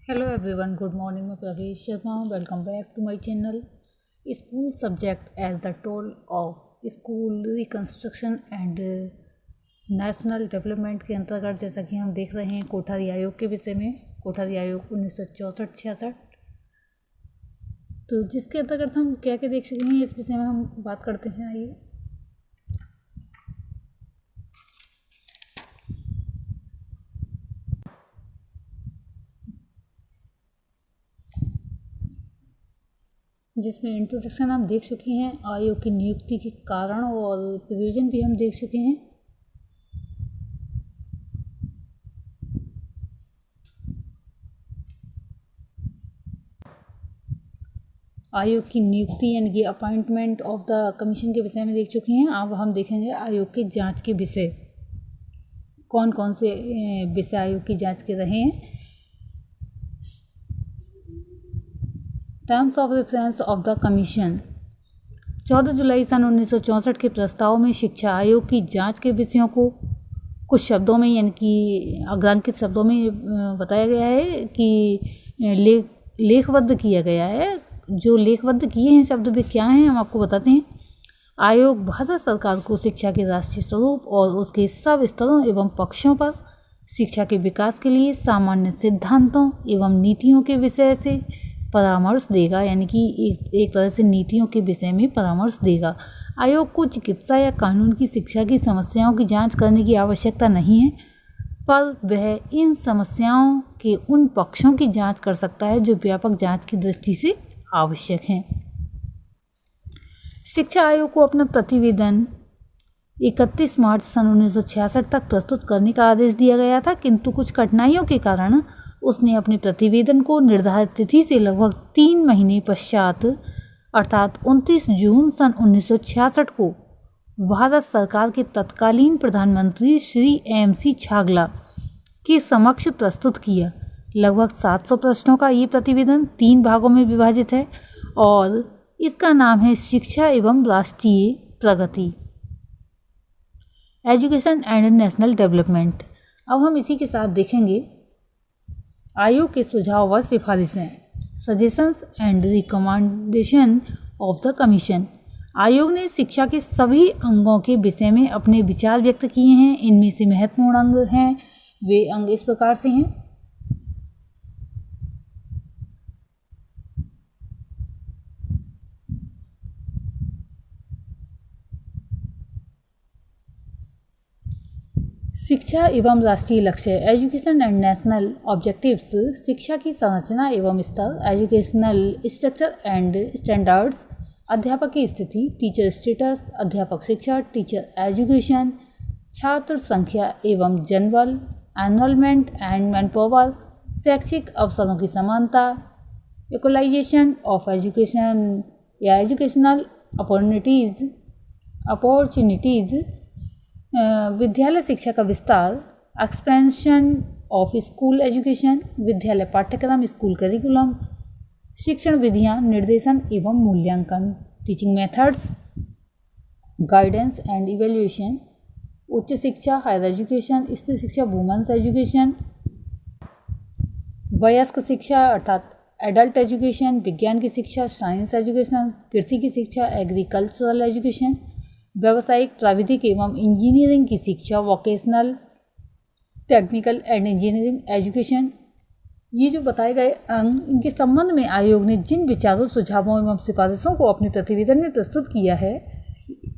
Hello everyone, good morning. मैं प्रवेश शर्मा हूँ. Welcome back to my channel. School subject as the tool of school reconstruction and national development के अंतर्गत जैसा कि हम देख रहे हैं कोठारी आयोग के विषय में. कोठारी आयोग 1964-66, तो जिसके अंतर्गत हम क्या क्या देख चुके हैं इस विषय में हम बात करते हैं. आइए. जिसमें इंट्रोडक्शन हम देख चुके हैं, आयोग की नियुक्ति के कारण और प्रयोजन भी हम देख चुके हैं. आयोग की नियुक्ति यानी कि अपॉइंटमेंट ऑफ द कमीशन के विषय में देख चुके हैं. अब हम देखेंगे आयोग के जांच के विषय. कौन कौन से विषय आयोग की जांच के रहे हैं. Terms of reference of the commission. 14 जुलाई सन 1964 के प्रस्ताव में शिक्षा आयोग की जांच के विषयों को कुछ शब्दों में यानी कि अग्रांकित शब्दों में बताया गया है कि लेखबद्ध किया गया है. जो लेखबद्ध किए हैं शब्द वे क्या हैं हम आपको बताते हैं. आयोग भारत सरकार को शिक्षा के राष्ट्रीय स्वरूप और उसके सब स्तरों एवं पक्षों पर शिक्षा के विकास के लिए सामान्य सिद्धांतों एवं नीतियों के विषय से परामर्श देगा, यानी कि एक तरह से नीतियों के विषय में परामर्श देगा. आयोग को चिकित्सा या कानून की शिक्षा की समस्याओं की जांच करने की आवश्यकता नहीं है, पर वह इन समस्याओं के उन पक्षों की जांच कर सकता है जो व्यापक जांच की दृष्टि से आवश्यक हैं. शिक्षा आयोग को अपना प्रतिवेदन 31 मार्च सन 1966 तक प्रस्तुत करने का आदेश दिया गया था, किंतु कुछ कठिनाइयों के कारण उसने अपने प्रतिवेदन को निर्धारित तिथि से लगभग 3 महीने पश्चात अर्थात 29 जून सन 1966 को भारत सरकार के तत्कालीन प्रधानमंत्री श्री MC छागला के समक्ष प्रस्तुत किया. लगभग 700 प्रश्नों का ये प्रतिवेदन 3 भागों में विभाजित है और इसका नाम है शिक्षा एवं राष्ट्रीय प्रगति, एजुकेशन एंड नेशनल डेवलपमेंट. अब हम इसी के साथ देखेंगे आयोग के सुझाव व सिफारिशें. Suggestions and recommendation of the commission. आयोग ने शिक्षा के सभी अंगों के विषय में अपने विचार व्यक्त किए हैं. इनमें से महत्वपूर्ण अंग हैं, वे अंग इस प्रकार से हैं. शिक्षा एवं राष्ट्रीय लक्ष्य, एजुकेशन एंड नेशनल ऑब्जेक्टिव्स. शिक्षा की संरचना एवं स्तर, एजुकेशनल स्ट्रक्चर एंड स्टैंडर्ड्स. अध्यापक की स्थिति, टीचर स्टेटस, अध्यापक शिक्षा, टीचर एजुकेशन, छात्र संख्या एवं जनबल, एनरोलमेंट एंड मैनपावर, शैक्षिक अवसरों की समानता, इक्वलाइजेशन ऑफ एजुकेशन या एजुकेशनल अपॉर्चुनिटीज़, विद्यालय शिक्षा का विस्तार, एक्सपेंशन ऑफ स्कूल एजुकेशन, विद्यालय पाठ्यक्रम, स्कूल करिकुलम, शिक्षण विधियाँ, निर्देशन एवं मूल्यांकन, teaching methods, guidance and evaluation, उच्च शिक्षा, हायर एजुकेशन, स्त्री शिक्षा, वुमेन्स एजुकेशन, वयस्क शिक्षा अर्थात एडल्ट एजुकेशन, विज्ञान की शिक्षा, साइंस एजुकेशन, कृषि की शिक्षा, एग्रीकल्चरल एजुकेशन, व्यावसायिक, प्राविधिक एवं इंजीनियरिंग की शिक्षा, vocational, technical and engineering education. ये जो बताए गए अंग, इनके संबंध में आयोग ने जिन विचारों, सुझावों एवं सिफारिशों को अपने प्रतिवेदन में प्रस्तुत किया है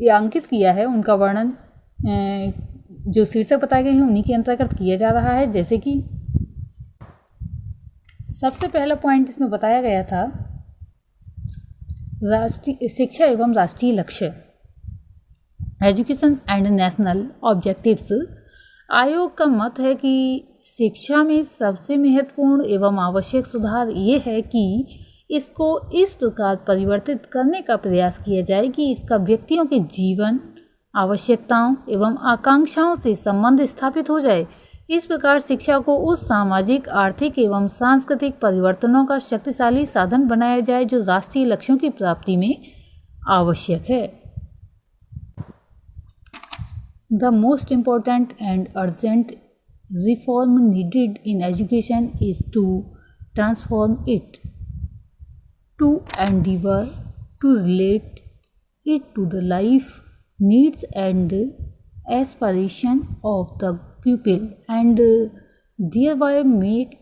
या अंकित किया है, उनका वर्णन जो शीर्षक बताए गए हैं उन्हीं के अंतर्गत किया जा रहा है. जैसे कि सबसे पहला पॉइंट इसमें बताया गया था राष्ट्रीय शिक्षा एवं राष्ट्रीय लक्ष्य, एजुकेशन एंड नेशनल ऑब्जेक्टिव्स. आयोग का मत है कि शिक्षा में सबसे महत्वपूर्ण एवं आवश्यक सुधार ये है कि इसको इस प्रकार परिवर्तित करने का प्रयास किया जाए कि इसका व्यक्तियों के जीवन, आवश्यकताओं एवं आकांक्षाओं से संबंध स्थापित हो जाए. इस प्रकार शिक्षा को उस सामाजिक, आर्थिक एवं सांस्कृतिक परिवर्तनों का शक्तिशाली साधन बनाया जाए जो राष्ट्रीय लक्ष्यों की प्राप्ति में आवश्यक है. The most important and urgent reform needed in education is to transform it, to endeavor to relate it to the life needs and aspiration of the pupil, and thereby make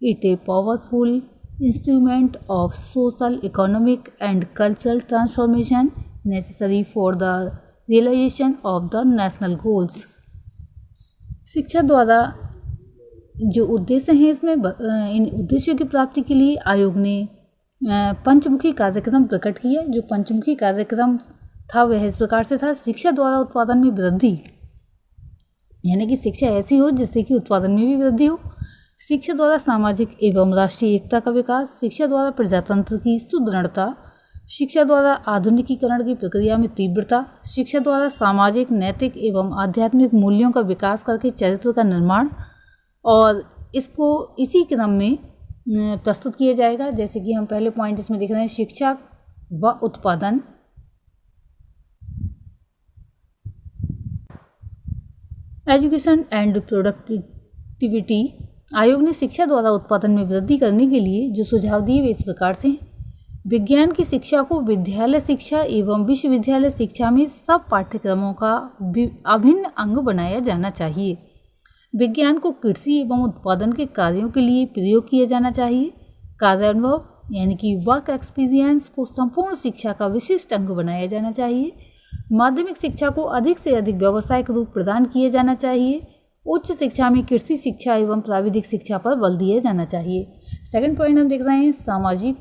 it a powerful instrument of social, economic and cultural transformation necessary for the realization of the national goals. शिक्षा द्वारा जो उद्देश्य हैं इसमें इन उद्देश्यों की प्राप्ति के लिए आयोग ने पंचमुखी कार्यक्रम प्रकट किया। जो पंचमुखी कार्यक्रम था वह इस प्रकार से था: शिक्षा द्वारा उत्पादन में वृद्धि, यानी कि शिक्षा ऐसी हो जिससे कि उत्पादन में भी वृद्धि हो। शिक्षा द्वारा सामाजिक एवं राष्ट्रीय एकता का विकास, शिक्षा द्वारा प्रजातंत्र की सुदृढ़ता, शिक्षा द्वारा आधुनिकीकरण की प्रक्रिया में तीव्रता, शिक्षा द्वारा सामाजिक, नैतिक एवं आध्यात्मिक मूल्यों का विकास करके चरित्र का निर्माण। और इसको इसी क्रम में प्रस्तुत किया जाएगा। जैसे कि हम पहले पॉइंट इसमें देख रहे हैं, शिक्षा व उत्पादन, एजुकेशन एंड प्रोडक्टिविटी। आयोग ने शिक्षा द्वारा उत्पादन में वृद्धि करने के लिए जो सुझाव दिए वे इस प्रकार से: विज्ञान की शिक्षा को विद्यालय शिक्षा एवं विश्वविद्यालय शिक्षा में सब पाठ्यक्रमों का अभिन्न अंग बनाया जाना चाहिए। विज्ञान को कृषि एवं उत्पादन के कार्यों के लिए प्रयोग किया जाना चाहिए। कार्यानुभव यानी कि वर्क एक्सपीरियंस को संपूर्ण शिक्षा का विशिष्ट अंग बनाया जाना चाहिए। माध्यमिक शिक्षा को अधिक से अधिक व्यावसायिक रूप प्रदान किया जाना चाहिए। उच्च शिक्षा में कृषि शिक्षा एवं प्राविधिक शिक्षा पर बल दिया जाना चाहिए। सेकंड पॉइंट हम देख रहे हैं, सामाजिक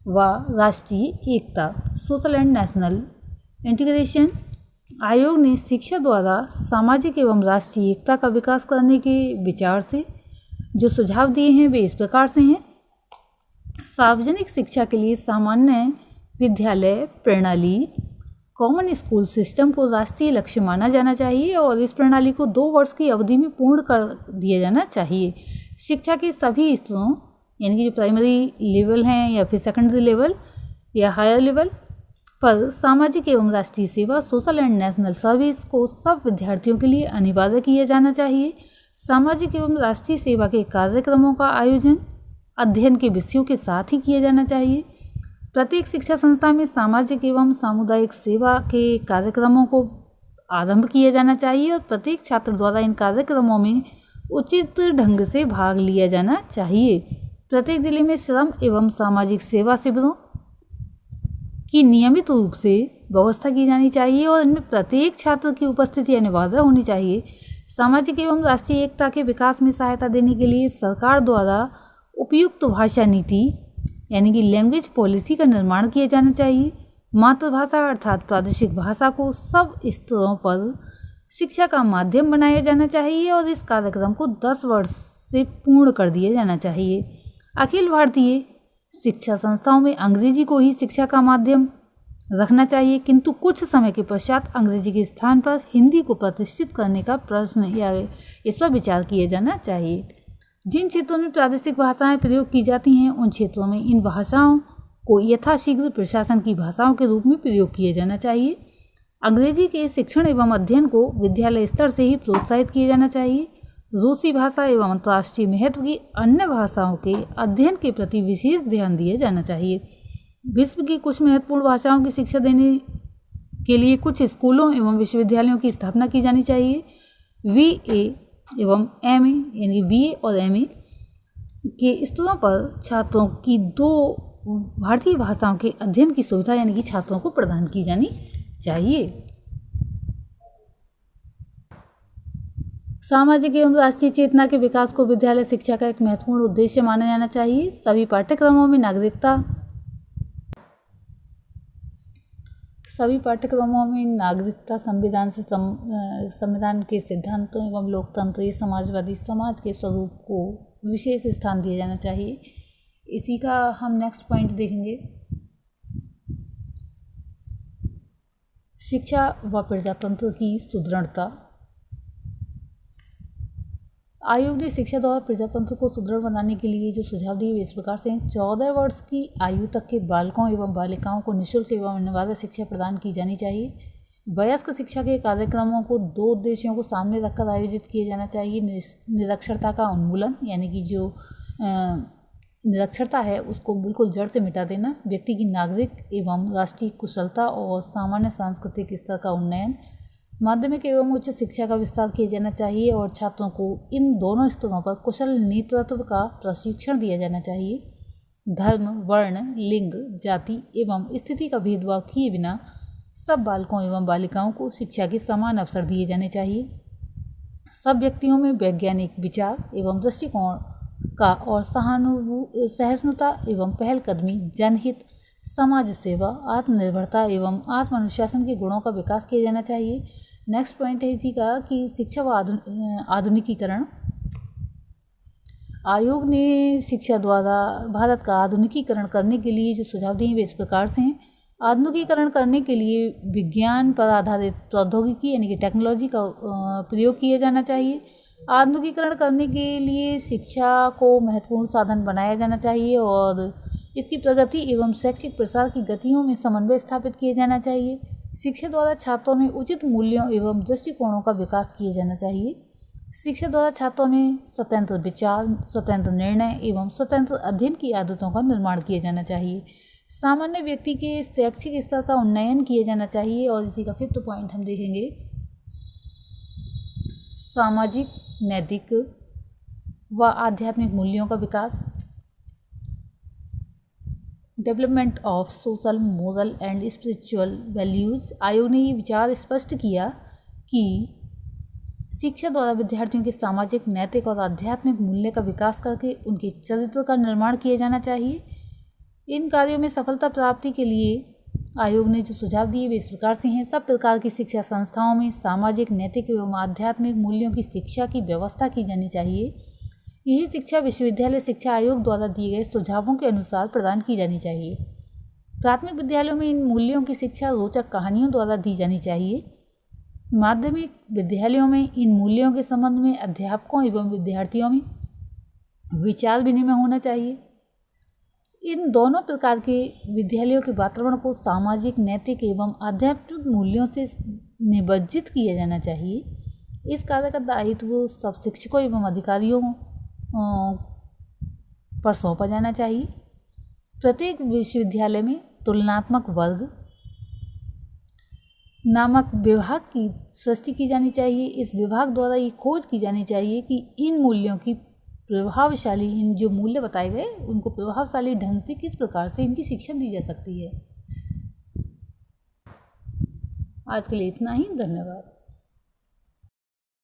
व राष्ट्रीय एकता, सोशल एंड नेशनल इंटीग्रेशन। आयोग ने शिक्षा द्वारा सामाजिक एवं राष्ट्रीय एकता का विकास करने के विचार से जो सुझाव दिए हैं वे इस प्रकार से हैं: सार्वजनिक शिक्षा के लिए सामान्य विद्यालय प्रणाली, कॉमन स्कूल सिस्टम को राष्ट्रीय लक्ष्य माना जाना चाहिए और इस प्रणाली को 2 वर्ष की अवधि में पूर्ण कर दिया जाना चाहिए। शिक्षा के सभी स्तरों, यानी कि जो प्राइमरी लेवल हैं या फिर सेकेंडरी लेवल या हायर लेवल पर सामाजिक एवं राष्ट्रीय सेवा, सोशल एंड नेशनल सर्विस को सब विद्यार्थियों के लिए अनिवार्य किया जाना चाहिए। सामाजिक एवं राष्ट्रीय सेवा के कार्यक्रमों का आयोजन अध्ययन के विषयों के साथ ही किया जाना चाहिए। प्रत्येक शिक्षा संस्था में सामाजिक एवं सामुदायिक सेवा के कार्यक्रमों को आरंभ किया जाना चाहिए और प्रत्येक छात्र द्वारा इन कार्यक्रमों में उचित ढंग से भाग लिया जाना चाहिए। प्रत्येक जिले में श्रम एवं सामाजिक सेवा शिविरों की नियमित रूप से व्यवस्था की जानी चाहिए और इनमें प्रत्येक छात्र की उपस्थिति अनिवार्य होनी चाहिए। सामाजिक एवं राष्ट्रीय एकता के विकास में सहायता देने के लिए सरकार द्वारा उपयुक्त भाषा नीति यानी कि लैंग्वेज पॉलिसी का निर्माण किया जाना चाहिए। मातृभाषा अर्थात प्रादेशिक भाषा को सब स्तरों पर शिक्षा का माध्यम बनाया जाना चाहिए और इस कार्यक्रम को 10 वर्ष से पूर्ण कर दिया जाना चाहिए। अखिल भारतीय शिक्षा संस्थाओं में अंग्रेजी को ही शिक्षा का माध्यम रखना चाहिए, किंतु कुछ समय के पश्चात अंग्रेजी के स्थान पर हिंदी को प्रतिष्ठित करने का प्रश्न या इस पर विचार किया जाना चाहिए। जिन क्षेत्रों में प्रादेशिक भाषाएं प्रयोग की जाती हैं उन क्षेत्रों में इन भाषाओं को यथाशीघ्र प्रशासन की भाषाओं के रूप में प्रयोग किया जाना चाहिए। अंग्रेजी के शिक्षण एवं अध्ययन को विद्यालय स्तर से ही प्रोत्साहित किया जाना चाहिए। रूसी भाषा एवं अंतर्राष्ट्रीय महत्व की अन्य भाषाओं के अध्ययन के प्रति विशेष ध्यान दिया जाना चाहिए। विश्व की कुछ महत्वपूर्ण भाषाओं की शिक्षा देने के लिए कुछ स्कूलों एवं विश्वविद्यालयों की स्थापना की जानी चाहिए। VA एवं MA यानी BA और MA के स्तरों पर छात्रों की 2 भारतीय भाषाओं के अध्ययन की सुविधा यानी कि छात्रों को प्रदान की जानी चाहिए। सामाजिक एवं राष्ट्रीय चेतना के विकास को विद्यालय शिक्षा का एक महत्वपूर्ण उद्देश्य माना जाना चाहिए। सभी पाठ्यक्रमों में नागरिकता संविधान के सिद्धांतों एवं लोकतंत्री समाजवादी समाज के स्वरूप को विशेष स्थान दिया जाना चाहिए। इसी का हम नेक्स्ट पॉइंट देखेंगे, शिक्षा व प्रजातंत्र की सुदृढ़ता। आयोग ने शिक्षा द्वारा प्रजातंत्र को सुदृढ़ बनाने के लिए जो सुझाव दिए वे इस प्रकार से हैं: 14 वर्ष की आयु तक के बालकों एवं बालिकाओं को निःशुल्क एवं अनिवार्य शिक्षा प्रदान की जानी चाहिए। वयस्क शिक्षा के कार्यक्रमों को 2 उद्देश्यों को सामने रखकर आयोजित किया जाना चाहिए। निरक्षरता का उन्मूलन यानी कि जो निरक्षरता है उसको बिल्कुल जड़ से मिटा देना, व्यक्ति की नागरिक एवं राष्ट्रीय कुशलता और सामान्य सांस्कृतिक स्तर का उन्नयन, माध्यमिक एवं उच्च शिक्षा का विस्तार किया जाना चाहिए और छात्रों को इन दोनों स्तरों पर कुशल नेतृत्व का प्रशिक्षण दिया जाना चाहिए। धर्म, वर्ण, लिंग, जाति एवं स्थिति का भेदभाव किए बिना सब बालकों एवं बालिकाओं को शिक्षा के समान अवसर दिए जाने चाहिए। सब व्यक्तियों में वैज्ञानिक विचार एवं दृष्टिकोण का और सहिष्णुता एवं पहलकदमी, जनहित, समाज सेवा, आत्मनिर्भरता एवं आत्मानुशासन के गुणों का विकास किया जाना चाहिए। नेक्स्ट पॉइंट है इसी का कि शिक्षा व आधुनिकीकरण। आयोग ने शिक्षा द्वारा भारत का आधुनिकीकरण करने के लिए जो सुझाव दिए वे इस प्रकार से हैं। आधुनिकीकरण करने के लिए विज्ञान पर आधारित प्रौद्योगिकी यानी कि टेक्नोलॉजी का प्रयोग किया जाना चाहिए। आधुनिकीकरण करने के लिए शिक्षा को महत्वपूर्ण साधन बनाया जाना चाहिए और इसकी प्रगति एवं शैक्षिक प्रसार की गतियों में समन्वय स्थापित किया जाना चाहिए। शिक्षा द्वारा छात्रों में उचित मूल्यों एवं दृष्टिकोणों का विकास किया जाना चाहिए। शिक्षा द्वारा छात्रों में स्वतंत्र विचार, स्वतंत्र निर्णय एवं स्वतंत्र अध्ययन की आदतों का निर्माण किया जाना चाहिए। सामान्य व्यक्ति के शैक्षिक स्तर का उन्नयन किया जाना चाहिए और इसी का 5th पॉइंट हम देखेंगे, सामाजिक, नैतिक व आध्यात्मिक मूल्यों का विकास। Development of social, moral and spiritual values. आयोग ने ये विचार स्पष्ट किया कि शिक्षा द्वारा विद्यार्थियों के सामाजिक, नैतिक और आध्यात्मिक मूल्य का विकास करके उनके चरित्र का निर्माण किया जाना चाहिए। इन कार्यों में सफलता प्राप्ति के लिए आयोग ने जो सुझाव दिए वे इस प्रकार से हैं। सब प्रकार की शिक्षा संस्थाओं में सामाजिक, नैतिक एवं आध्यात्मिक मूल्यों की शिक्षा की व्यवस्था की जानी चाहिए। यही शिक्षा विश्वविद्यालय शिक्षा आयोग द्वारा दिए गए सुझावों के अनुसार प्रदान की जानी चाहिए। प्राथमिक विद्यालयों में इन मूल्यों की शिक्षा रोचक कहानियों द्वारा दी जानी चाहिए। माध्यमिक विद्यालयों में इन मूल्यों के संबंध में अध्यापकों एवं विद्यार्थियों में विचार विनिमय होना चाहिए। इन दोनों प्रकार के विद्यालयों के वातावरण को सामाजिक, नैतिक एवं आध्यात्मिक मूल्यों से निबज्जित किया जाना चाहिए। इस कार्य का दायित्व सब शिक्षकों एवं अधिकारियों पर सौंपा जाना चाहिए। प्रत्येक विश्वविद्यालय में तुलनात्मक वर्ग नामक विभाग की सृष्टि की जानी चाहिए। इस विभाग द्वारा ये खोज की जानी चाहिए कि इन मूल्यों की प्रभावशाली, इन जो मूल्य बताए गए उनको प्रभावशाली ढंग से किस प्रकार से इनकी शिक्षा दी जा सकती है। आज के लिए इतना ही, धन्यवाद।